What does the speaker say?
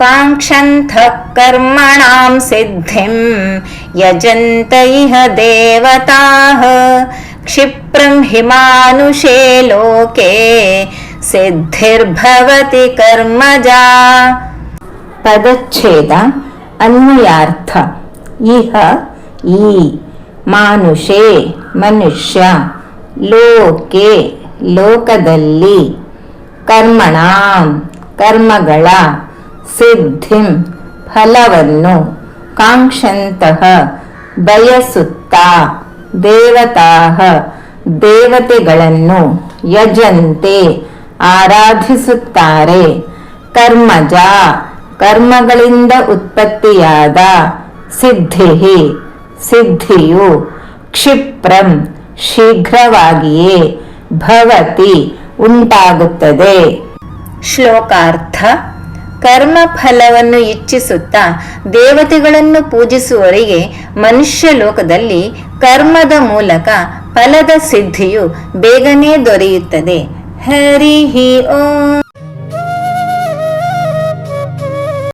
ಕಾಂಕ್ಷಂತಃ ಕರ್ಮಣಾಂ ಸಿದ್ಧಿಂ ಯಜಂತ ಇಹ ದೇವತಾಃ ಕ್ಷಿಪ್ರಂ ಹಿ ಮಾನುಷೇ ಲೋಕೆ ಸಿದ್ಧಿರ್ಭವತಿ ಕರ್ಮಜಾ. ಪದಚ್ಛೇದ ಅನ್ವಯಾರ್ಥ. ಇಹ ಈ, ಮಾನುಷೇ ಮನುಷ್ಯ, ಲೋಕೆ ಲೋಕದಲ್ಲಿ, ಕರ್ಮಣಾಂ ಕರ್ಮಗಳ, ಸಿದ್ಧಿಂ ಫಲವನ್ನು, ಕಾಂಕ್ಷಂತಃ ಬಯಸುತ್ತಾ, ದೇವತಾಃ ದೇವತೆಗಳನ್ನು, ಯಜಂತೆ ಆರಾಧಿಸುತ್ತಾರೆ, ಕರ್ಮಜ ಕರ್ಮಗಳಿಂದ ಉತ್ಪತ್ತಿಯಾದ, ಸಿದ್ಧಿ ಸಿದ್ಧಿಯು, ಕ್ಷಿಪ್ರಂ ಶೀಘ್ರವಾಗಿಯೇ, ಭವತಿ ಉಂಟಾಗುತ್ತದೆ. ಶ್ಲೋಕಾರ್ಥ. ಕರ್ಮ ಫಲವನ್ನು ಇಚ್ಛಿಸುತ್ತಾ ದೇವತೆಗಳನ್ನು ಪೂಜಿಸುವವರಿಗೆ ಮನುಷ್ಯ ಲೋಕದಲ್ಲಿ ಕರ್ಮದ ಮೂಲಕ ಫಲದ ಸಿದ್ಧಿಯು ಬೇಗನೆ ದೊರೆಯುತ್ತದೆ. ಹರಿ ಓಂ.